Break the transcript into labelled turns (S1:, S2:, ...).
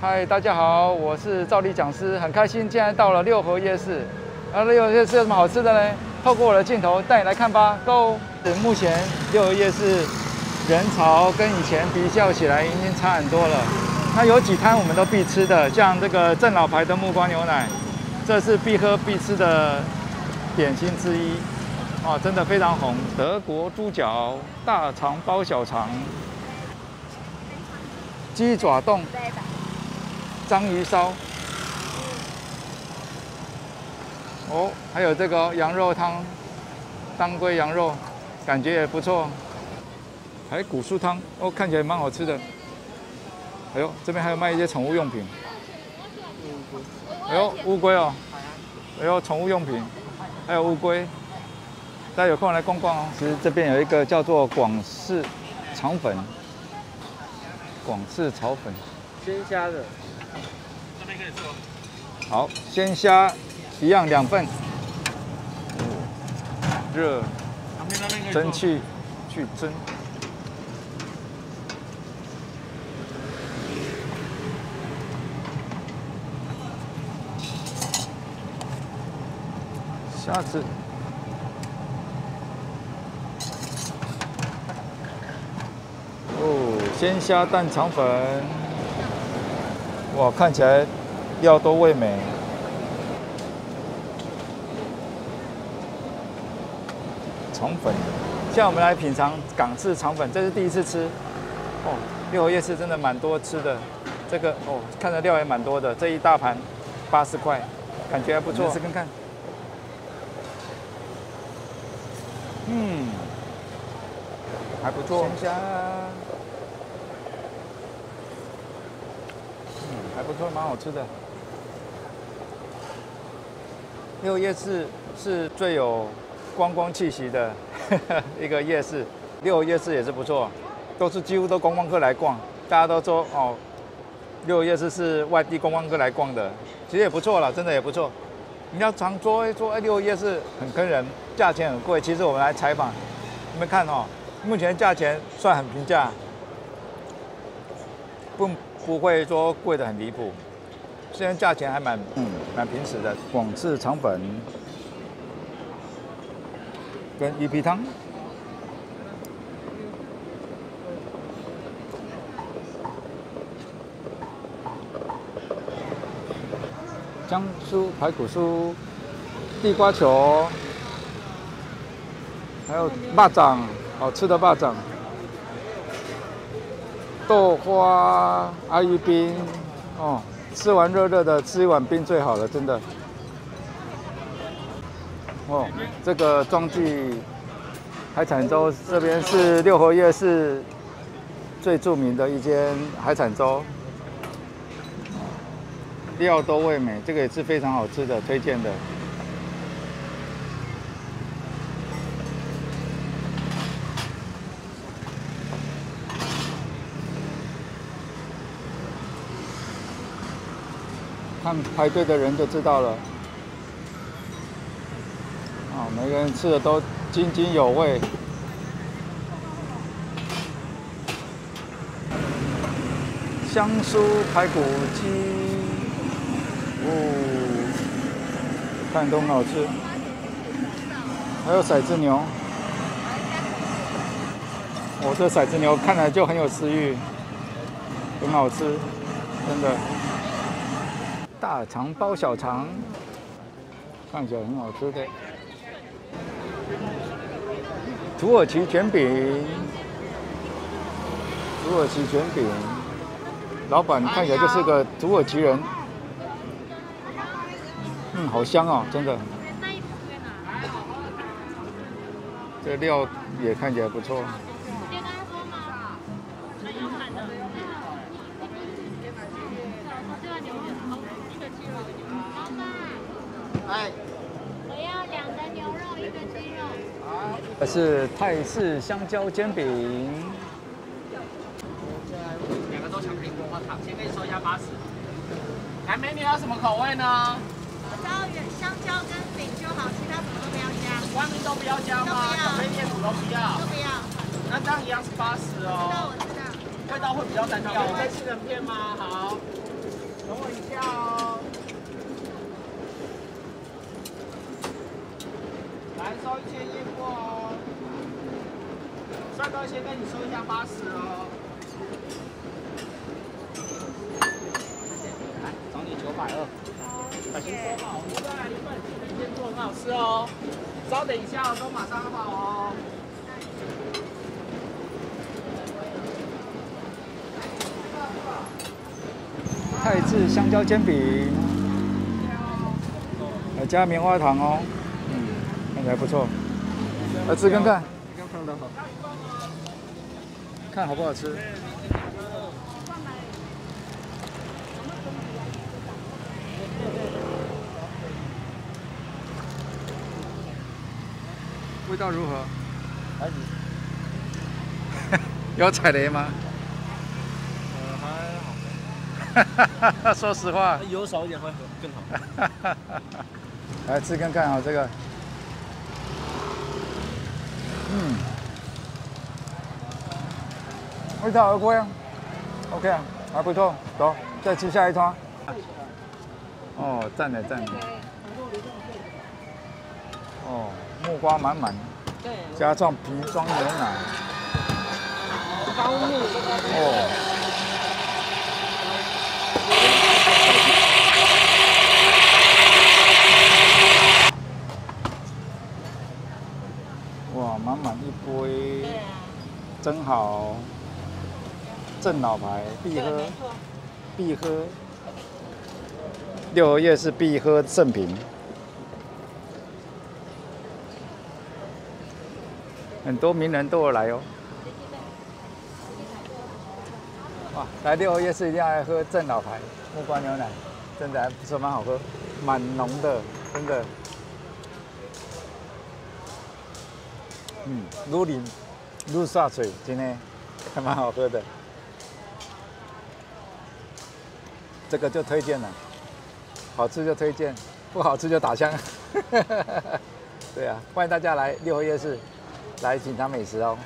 S1: 嗨，大家好，我是赵力讲师，很开心今天到了六合夜市。六合夜市有什么好吃的呢？透过我的镜头带你来看吧 ，Go！ 目前六合夜市人潮跟以前比较起来已经差很多了。那有几摊我们都必吃的，像这个正老牌的木瓜牛奶，这是必喝必吃的点心之一。哦，真的非常红。德国猪脚、大肠包小肠、鸡爪冻、章鱼烧。哦，还有这个羊肉汤，当归羊肉，感觉也不错。还有骨酥汤，哦，看起来蛮好吃的。哎呦，这边还有卖一些宠物用品。哎呦，乌龟哦，哎呦，宠物用品，还有乌龟。大家有空来逛逛哦。其实这边有一个叫做广式肠粉，广式炒粉，
S2: 鲜虾的。
S1: 这边可以吃哦。好，鲜虾一样2份，热，蒸汽去蒸。虾子。哦，鲜虾蛋肠粉，哇，看起来料都味美。肠粉，现在我们来品尝港式肠粉，这是第一次吃。哦，六合夜市真的蛮多吃的，这个哦，看着料也蛮多的，这一大盘80块，感觉还不错，试看看。还不错。鲜虾，还不错，蛮好吃的。六合夜市是最有观光气息的一个夜市，六合夜市也是不错，几乎都观光客来逛，大家都说哦，六合夜市是外地观光客来逛的，其实也不错啦，真的也不错。你要常说六合夜市很坑人，价钱很贵，其实我们来采访，你们看哦。目前价钱算很平价，不会说贵得很离谱，虽然价钱还蛮平实的。广式肠粉跟鱼皮汤，姜酥排骨酥、地瓜球，还有肉掌。好吃的肉掌，豆花、阿姨冰，哦，吃完热热的，吃一碗冰最好了，真的。哦，这个庄记海产粥这边是六合夜市最著名的一间海产粥，料都味美，这个也是非常好吃的，推荐的。看排队的人就知道了，啊，每个人吃的都津津有味。香酥排骨鸡，哦，看都很好吃。还有骰子牛，哦，这骰子牛看来就很有食欲，很好吃，真的。大肠包小肠，看起来很好吃的。土耳其卷饼，土耳其卷饼，老板看起来就是个土耳其人。好香哦，真的。这料也看起来不错。
S3: 我要2个牛肉，1个鸡肉。
S1: 这是泰式香蕉煎饼
S2: 2个都巧克力果花糖，先跟你说一下80。来，美女要什么口味呢？
S3: 我只要香蕉跟饼就好，其他什么都不要加。
S2: 光明都不要加吗？巧克力面乳都不要。
S3: 都不要。
S2: 那这样一样是80哦。
S3: 我知道。
S2: 味道会比较单调。我可以吃人片吗？好。等我一下哦。来收1000验货哦。帅哥先跟你收一下80哦。来，找你920。小心收好，再来一份，今天做很好吃哦。稍等一下哦，都马上好哦。
S1: 泰式香蕉煎饼，还加棉花糖哦，看起来不错，来吃看看，看好不好吃。味道如何？
S2: 还行。
S1: 有踩雷吗？
S2: 还好。
S1: 说实话，
S2: 油少一点会更好。
S1: 来吃看看啊，这个，味道 OK 啊 ，OK 啊，还不错，走，再吃下一摊。哦，赞了赞了。哦，木瓜满满，加上瓶装牛奶。
S2: 高木。
S1: 哦。哇，满满一杯，真好，正老牌，必喝，必喝。六合夜市必喝正品，很多名人都有来哦。哇，来六合夜市一定要来喝正老牌木瓜牛奶，真的还不错，蛮好喝，蛮浓的，真的。愈啉愈煞嘴，真的还蛮好喝的。这个就推荐了，好吃就推荐，不好吃就打枪。对啊，欢迎大家来六合夜市来品尝美食哦。